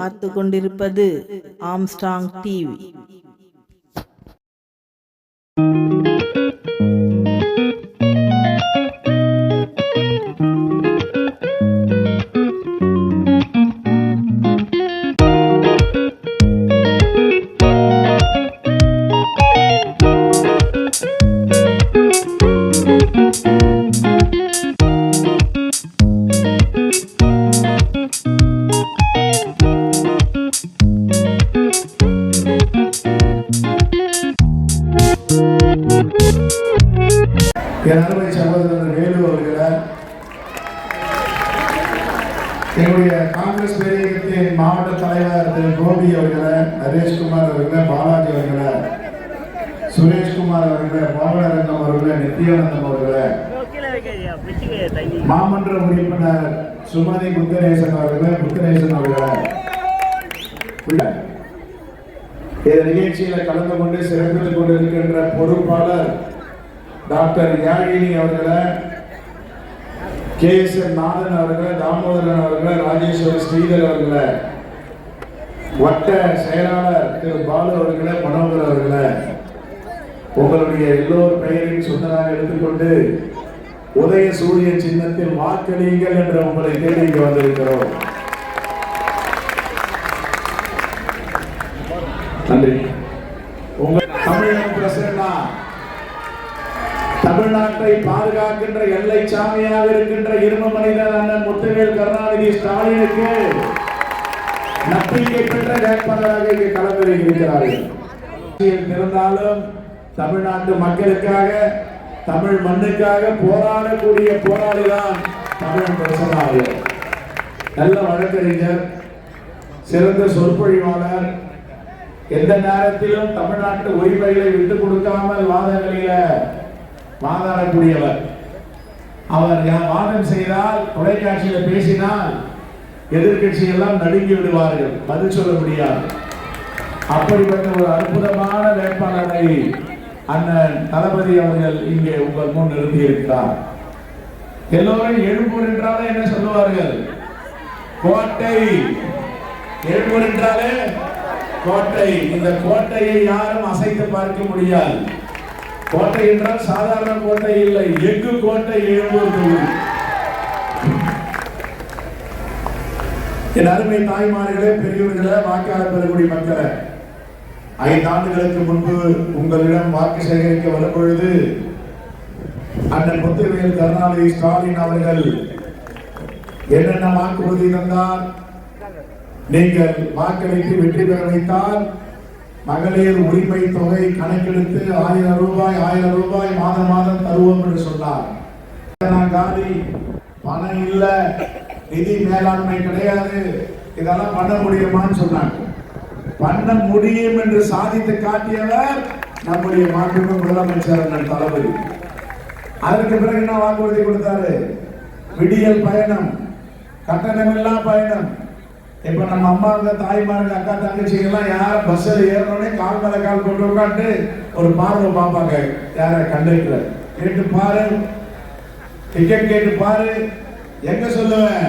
பார்த்து கொண்டிருப்பது Armstrong TV. என் அருமை சகோதரர் வேலு அவர்களை, என்னுடைய காங்கிரஸ் பேரியக்கத்தின் மாவட்ட தலைவர் திரு கோபி அவர்களை, நரேஷ்குமார் அவர்களை, பாலாஜி அவர்களை, சுரேஷ்குமார் அவர்களை, மோகனரங்கம் அவர்களை, நித்யானந்தம் அவர்களை, மாமன்ற உறுப்பினர் சுமதி முத்தரேசன் அவர்களை, இந்த நிகழ்ச்சியில கலந்து கொண்டு சிறப்பித்துக் கொண்டிருக்கின்ற பொறுப்பாளர் டாக்டர் யாழினி அவர்களை, KSN நாதன் அவர்களை, தாமோதரன் அவர்களை, ராஜேஸ்வரி ஸ்ரீதர் அவர்களை, வட்ட செயலாளர் திரு பாலு அவர்களை, மனோகர் அவர்களை, உங்களுடைய எல்லோர் பெயரையும் சொன்னதாக எடுத்துக்கொண்டு உதய சூரிய சின்னத்தில் வாக்களியுங்கள் என்று உங்களை தேடி இங்கு வந்திருக்கிறோம். நன்றி. உங்கள் தமிழகம் பிரசன்னா தமிழ்நாட்டை பாதுகாக்கின்ற எல்லை சாமியாக இருக்கின்ற இரும மனிதர் அண்ணன் முத்துவேல் கருணாநிதி ஸ்டாலினுக்கு நம்பிக்கை பெற்ற வேட்பாளராக இங்கே களமிறங்கியிருக்கிறார்கள். இருந்தாலும் தமிழ்நாட்டு மக்களுக்காக, தமிழ் மண்ணுக்காக போராடக்கூடிய போராளிதான் தமிழன் பிரசன்னாக. நல்ல வழக்கறிஞர், சிறந்த சொற்பொழிவாளர், எந்த நேரத்திலும் தமிழ்நாட்டு உரிமைகளை விட்டுக் கொடுக்காமல் வாதங்களில வாதாடக்கூடியவர். அவர் வாதம் செய்தால், தொலைக்காட்சியில் பேசினால் எதிர்கட்சி எல்லாம் நடுங்கி விடுவார்கள், பதில் சொல்ல முடியாது. அப்படிப்பட்ட ஒரு அற்புதமான வேட்பாளரை அண்ணன் தளபதி அவர்கள் இங்கே உங்கள் முன் நிறுத்தியிருக்கிறார். எல்லோரும் எழும்பூர் என்றாலே என்ன சொல்லுவார்கள்? கோட்டை. எழும்பூர் என்றாலே கோட்டை. இந்த கோட்டையை யாரும் அசைத்து பார்க்க முடியாது. கோட்டை என்றால் சாதாரண கோட்டை இல்லை, எஃகு கோட்டை எழும்பூர் தொகுதி. என் அருமை தாய்மார்களே, பெரியவர்களே, வாக்காளர் பெறக்கூடிய மக்களை, 5 ஆண்டுகளுக்கு முன்பு உங்களிடம் வாக்கு சேகரிக்க வரும்பொழுது அண்ணன் முத்துவேல் கருணாநிதி ஸ்டாலின் அவர்கள் என்னென்ன வாக்குறுதி தந்தார்? நீங்கள் வாக்களித்து வெற்றி பெற வைத்தால் மகளிர் உரிமை தொகை கணக்கெடுத்து 1000 ரூபாய் மாதம் மாதம் தருவோம் என்று சொன்னார். காலி பணம் இல்ல, நிதி மேலாண்மை கிடையாது, இதெல்லாம் பண்ண முடியுமான்னு சொன்னாங்க. பண்ண முடியும் என்று சாதித்து காட்டியவர் நம்முடைய மாண்புமிகு முதலமைச்சர் அண்ணன் தளபதி. அதற்கு பிறகு என்ன வாக்குறுதி கொடுத்தாரு? விடியல் பயணம், கட்டணமில்லா பயணம். இப்ப நம்ம அம்மாவுங்க, தாய்மாருங்க, அக்கா தங்கச்சிங்க எல்லாம் யார் பஸ்ஸில் ஏறணும்னே கால் மேல கால் கொண்டு உட்காந்து ஒரு பார்வை பார்ப்பாங்க. யார கண்டக்டர் கேட்டு பாரு, டிக்கெட் கேட்டு பாரு. எங்க சொல்லுவேன்?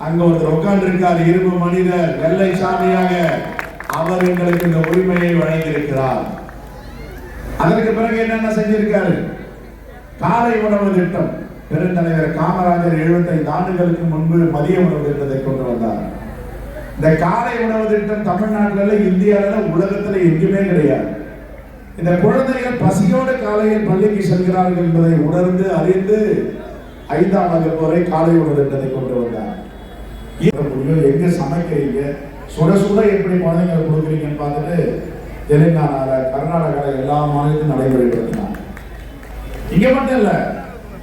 அங்க ஒருத்தர் உட்கார்ந்து இருக்கார், இரும்பு மனிதர், வெள்ளை சாமியாக. அவர் எங்களுக்கு இந்த உரிமையை வழங்கி இருக்கிறார். அதற்கு பிறகு என்னென்ன செஞ்சிருக்காரு? காலை உணவு திட்டம். பெருந்தலைவர் காமராஜர் 75 ஆண்டுகளுக்கு முன்பு மதிய உணவு திட்டத்தை கொண்டு வந்தார். இந்த காலை உணவு திட்டம் தமிழ்நாட்டில், இந்தியாவில், உலகத்தில் எங்குமே கிடையாது. இந்த குழந்தைகள் பசியோடு காலையில் பள்ளிக்கு செல்கிறார்கள் என்பதை உணர்ந்து அறிந்து 5ஆம் வகுப்பு வரை காலை உணவு திட்டத்தை கொண்டு வந்தார். எங்க சமைக்கிறீங்க, சுட சுட எப்படி குழந்தைங்களுக்கு கொடுக்குறீங்கன்னு பார்த்துட்டு தெலுங்கானால, கர்நாடகாவில் எல்லா மாநிலத்திலும் நடைமுறைப்படுத்தினார். இங்க மட்டும் இல்ல,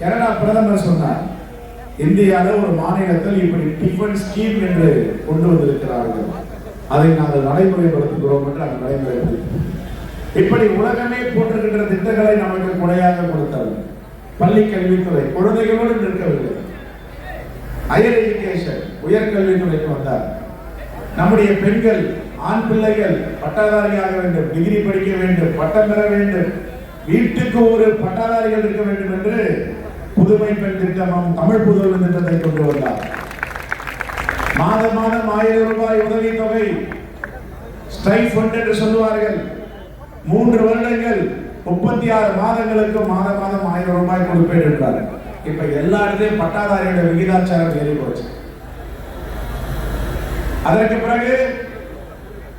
கனடா பிரதமர் சொன்னார், இந்தியாவில் ஒரு மாநிலத்தில் இப்படி டிஃபன் ஸ்கீம் என்று கொண்டு வந்திருக்கிறார்கள், அதை நாங்கள் நடைமுறைப்படுத்துகிறோம் என்று நாங்கள் நடைமுறைப்படுத்தி, இப்படி உலகமே போட்டிருக்கின்ற திட்டங்களை நமக்கு கொடையாக கொடுத்தார். பள்ளி கல்வித்துறை குழந்தைகளோடு நிற்கவில்லை, ஹையர் எஜுகேஷன் உயர்கல்வித்துறைக்கு வந்தார். நம்முடைய பெண்கள், ஆண் பிள்ளைகள் பட்டாதாரியாக வேண்டும், டிகிரி படிக்க வேண்டும், பட்டம் பெற வேண்டும், வீட்டுக்கு ஒரு பட்டாதாரிகள் இருக்க வேண்டும் என்று புதுமை பெண் திட்டமும் தமிழ் புதுமை திட்டத்தை கொண்டு வந்தார். மாதம் 1000 ரூபாய் உதவித்தொகை ஸ்ட்ரைக் ஃபண்ட் என்று சொல்லுவார்கள். 3 வருடங்கள் 36 மாதங்களுக்கு மாதம் 1000 ரூபாய் கொடுப்பேன் என்றார். இப்ப எல்லா இடத்தையும் பட்டாதாரியோட விகிதாச்சாரம் ஏறி போச்சு. அதற்கு பிறகு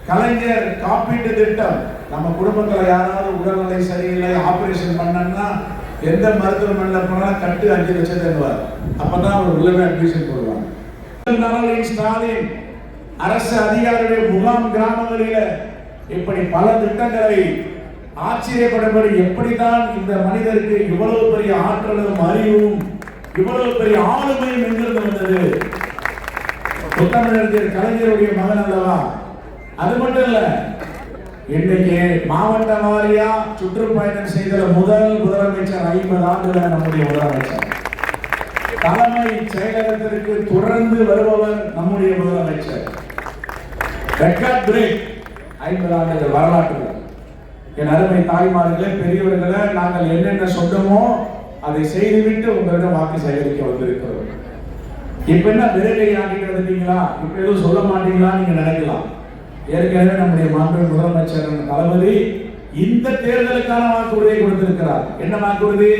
கலைஞர் காப்பீட்டு திட்டம். நம்ம குடும்பத்துல யாராவது உடல்நிலை சரியில்லை, ஆபரேஷன் பண்ணா எந்த மருத்துவமனையில் போனாலும் கட்டு 5 லட்சம் தருவார். அப்பதான் அவர் உள்ளவே அட்மிஷன் போடுவாங்க. ஸ்டாலின் அரசு அதிகாரிகளுடைய முகாம் கிராமங்களில் இப்படி பல திட்டங்களை ஆச்சரியப்படும்படி எப்படிதான் இந்த மனிதருக்கு இவ்வளவு பெரிய ஆற்றலும் அறிவும் இவ்வளவு பெரிய ஆளுமையும் எங்கிருந்து வந்தது? முத்தமிழறிஞர் கலைஞருடைய மகன் அல்லவா? அது மட்டும் இல்ல, இன்னைக்கு மாவட்ட வாரியா சுற்றுப்பயணம் செய்த முதல் முதலமைச்சர் 50 ஆண்டுகள் நம்முடைய முதலமைச்சர். தலைமை செயலகத்திற்கு தொடர்ந்து வருபவர் நம்முடைய முதலமைச்சர். ரெக்கார்ட் பிரேக் 50 ஆண்டுகள் வரலாற்று. என் அருமை தாய்மார்களே, பெரியவர்களே, நாங்கள் என்னென்ன சொன்னோமோ அதை செய்துவிட்டு உங்களிடம் வாக்கு சேகரிக்க வந்திருக்கிறோம். இப்ப என்ன விரைவை ஆகிட்டு வந்துட்டீங்களா, இப்ப எதுவும் சொல்ல மாட்டீங்களா நீங்க நினைக்கலாம். ஏற்கனவே நம்முடைய மாண்பு முதலமைச்சர் தளபதி இந்த தேர்தலுக்கான வாக்குறுதியை கொடுத்திருக்கிறார். என்ன வாக்குறுதி?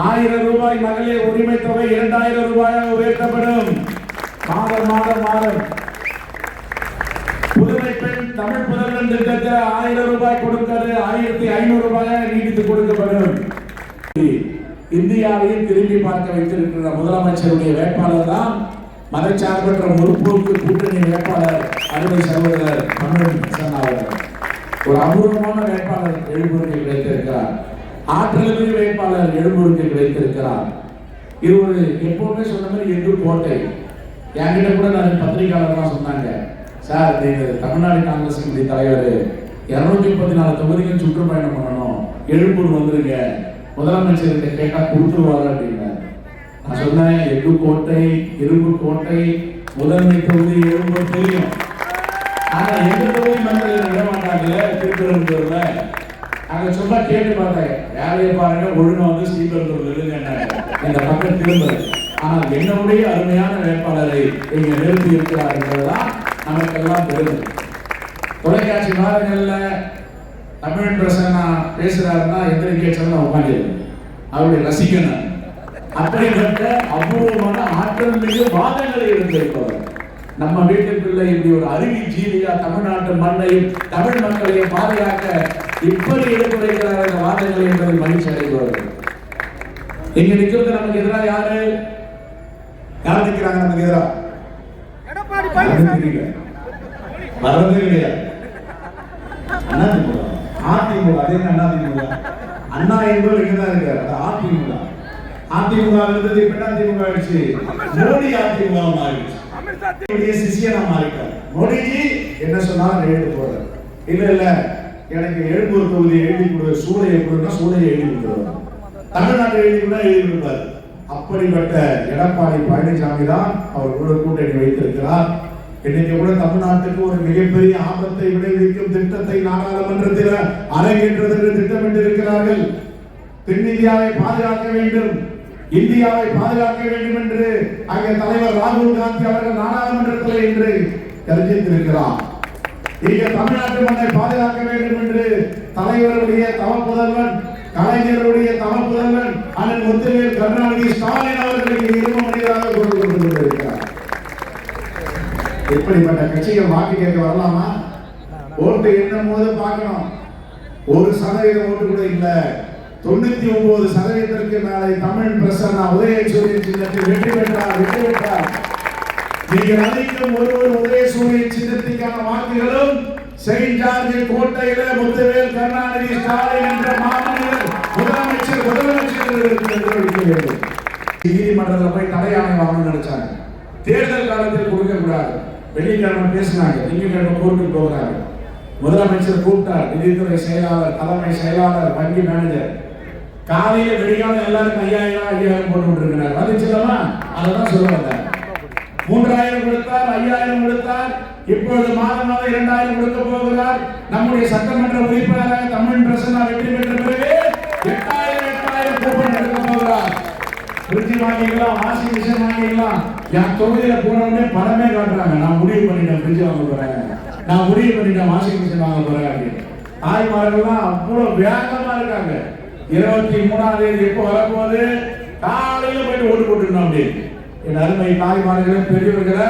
1000 ரூபாய் மகளிர் உரிமை தொகை 2000 ரூபாயாக உயர்த்தப்படும். மாதம் புதுமை பெண் தமிழ் புதல்வன் திட்டத்தில் 1000 ரூபாய் கொடுக்கிறது 1500 ரூபாயாக நீடித்து கொடுக்கப்படும். இந்தியாவையும் திரும்பி பார்க்க வைத்திருக்கிற முதலமைச்சருடைய வேட்பாளர் தான் மதச்சார்பற்ற முற்போக்கு கூட்டணி வேட்பாளர் அருமை சகோதரர் தமிழன் அவர்கள். ஒரு அபூர்வமான வேட்பாளர் எழும்பூருக்கு கிடைத்திருக்கிறார். ஆற்றலுக்கு வேட்பாளர் எழும்பூருக்கு கிடைத்திருக்கிறார். இது ஒரு எப்பவுமே சொன்ன மாதிரி எங்கு கோட்டை. என்கிட்ட கூட நான் பத்திரிகையாளர்லாம் சொன்னாங்க, சார் நீங்க தமிழ்நாடு காங்கிரஸ் கமிட்டி தலைவர் 234 தொகுதிகள் சுற்றுப்பயணம் பண்ணணும், எழும்பூர் வந்துருங்க, முதலமைச்சர்கிட்ட கேட்டா கொடுத்துருவாங்க அப்படின்னா. நான் சொன்னேன், எங்கு கோட்டை, இரும்பு கோட்டை, முதன்மை தொகுதி எழும்பூர் தெரியும். ஆனா எந்த தொகுதி மக்கள் விட மாட்டாங்க. திருப்பரங்குன்றூர்ல அங்க சும்மா கேட்டு பார்த்தேன், வேலையை பாருங்க, ஒழுங்கா வந்து ஸ்ரீபெரும்புதூர்ல இருங்க, இந்த பக்கம் திரும்ப. ஆனால் என்னுடைய அருமையான வேட்பாளரை இங்க நிறுத்தி இருக்கிறார் என்பதுதான் நமக்கெல்லாம் பெருமை. தொலைக்காட்சி நாடுகள்ல தமிழ் பிரசன்னா பேசுறாருன்னா எந்திரிக்கேச்சா உட்காந்து அவருடைய ரசிக்கணும். அப்படிப்பட்ட அபூர்வமான ஆற்றல் மிகு வாதங்களை எடுத்திருப்பவர். நம்ம வீட்டுக்குள்ள இப்படி ஒரு அறிவி ஜீவியா தமிழ்நாட்டு மண்ணையும் தமிழ் மக்களையும் பாதுகாக்க இப்படி எடுத்துரைக்கிறார் இந்த வாதங்களை என்பதில் மகிழ்ச்சி அடைபவர்கள். இங்க நிற்கிறது நமக்கு எதிராக யாரு நிற்கிறாங்க? நமக்கு எதிராக வர்றதே கிடையாது. அதிமுக அதே அதிமுக அண்ணா என்பவர் இங்கதான் இருக்காரு. அதிமுக இருந்தது இப்ப அதிமுக ஆயிடுச்சு. மோடி அதிமுக மாறிடுச்சு. சிஷியனா மாறிட்டார். மோடிஜி என்ன சொன்னாலும் எழுதி போறாரு. இல்ல எனக்கு எழும்பூர் தொகுதி எழுதி கொடு, சூளையை கொடுன்னா சூளையை எழுதி கொடுத்துருவார். தமிழ்நாட்டை எழுதி கூட எழுதி கொடுப்பார். அப்படிப்பட்ட எடப்பாடி பழனிசாமி தான் அவர் கூட்டணி வைத்திருக்கிறார். இன்னைக்கு கூட தமிழ்நாட்டுக்கு ஒரு மிகப்பெரிய ஆபத்தை விளைவிக்கும் திட்டத்தை நாடாளுமன்றத்தில் அரங்கேற்றுவதற்கு திட்டமிட்டு இருக்கிறார்கள். தென்னிந்தியாவை பாதுகாக்க வேண்டும், இந்தியாவை பாதுகாக்க வேண்டும் என்று அங்கே தலைவர் ராகுல் காந்தி அவர்கள் நாடாளுமன்றத்தில் இன்று தெரிவித்திருக்கிறார். இங்க தமிழ்நாட்டு மண்ணை பாதுகாக்க வேண்டும் என்று தலைவருடைய தவப்புதல்வன், கலைஞருடைய தவப்புதல்வன் அண்ணன் முத்துவேல் கருணாநிதி ஸ்டாலின் அவர்களுக்கு இரும மனிதராக கொடுக்கப்பட்டிருக்கிறார். இப்படிப்பட்ட கட்சிகள் வாக்கு கேட்க வரலாமா? ஓட்டு எண்ணும் போது பார்க்கணும். 1% ஓட்டு கூட இல்ல. 99% மேலே தமிழ் பிரசன்னா உதயசூரியன் சின்னத்தில் வெற்றி பெற்றார். நீங்கள் அளிக்கும் ஒரு உதயசூரியன் சின்னத்திற்கான வாக்குகளும் செயின்ட் ஜார்ஜ் கோட்டையில முத்துவேல் கருணாநிதி ஸ்டாலின் என்ற மாமனிதர் முதலமைச்சர் நீதிமன்றத்தில் போய் தடையாணை வாங்கணும்னு நினைச்சாங்க. தேர்தல் காலத்தில் கொடுக்க கூடாது. வெள்ளிக்கிழமை பேசினாங்க, திங்கட்கிழமை கோர்ட்டுக்கு போகிறாங்க. முதலமைச்சர் கூப்பிட்டார், நிதித்துறை செயலாளர், தலைமை செயலாளர், வங்கி மேனேஜர். காலையில வெடிக்காம எல்லாருக்கும் 5000 போட்டு விட்டுருக்கிறார். வந்துச்சுல்லமா, அதான் சொல்ல வந்தார். 3000 கொடுத்தார், 5000 கொடுத்தார். இப்பொழுது மாதம் 2000 கொடுக்க போகிறார். நம்முடைய சட்டமன்ற உறுப்பினராக தமிழ் பிரசன்னா வெற்றி பெற்ற பிறகு 8000 கூப்பன் எடுக்க போகிறார். பிரிட்ஜ் வாங்கிக்கலாம், வாஷிங் மிஷின் வாங்கிக்கலாம். என் தொகுதியில போனவுடனே பணமே காட்டுறாங்க. நான் முடிவு பண்ணிட்டேன் ஃப்ரிட்ஜ் வாங்க போறேன், நான் முடிவு பண்ணிட்டேன் வாஷிங் மிஷின் வாங்க போறேன் அப்படின்னு. தாய்மார்கள்லாம் அவ்வளவு வேகமா இருக்காங்க. 23ஆம் தேதி எப்போ வரப்போது காலையில போயிட்டு ஓட்டு போட்டுக்கணும் அப்படின்னு. என் அருமை தாய்மார்களே பெரியவர்களை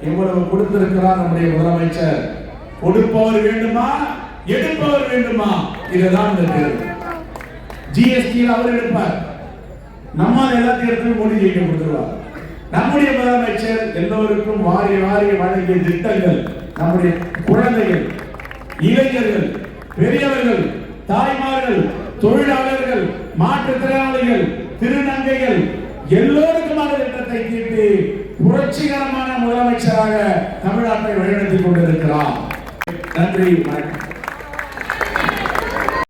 எவ்வளவு கொடுத்திருக்கிறார் நம்முடைய முதலமைச்சர். கொடுப்பவர் வேண்டுமா எடுப்பவர் வேண்டுமா, இதுதான் இந்த தேர்வு. ஜிஎஸ்டியில் அவர் எடுப்பார், நம்மால் எல்லாத்தையும் எடுத்து மோடி ஜெயிக்க கொடுத்துருவார். நம்முடைய முதலமைச்சர் எல்லோருக்கும் வாரி வாரி வழங்கிய திட்டங்கள் நம்முடைய குழந்தைகள், இளைஞர்கள், பெரியவர்கள், தாய்மார்கள், தொழிலாளர்கள், மாற்றுத்திறனாளிகள், திருநங்கைகள் எல்லோருக்குமான திட்டத்தை தீட்டி புரட்சிகரமான முதலமைச்சராக தமிழ்நாட்டை வழிநடத்திக் கொண்டிருக்கிறார். நன்றி, வணக்கம்.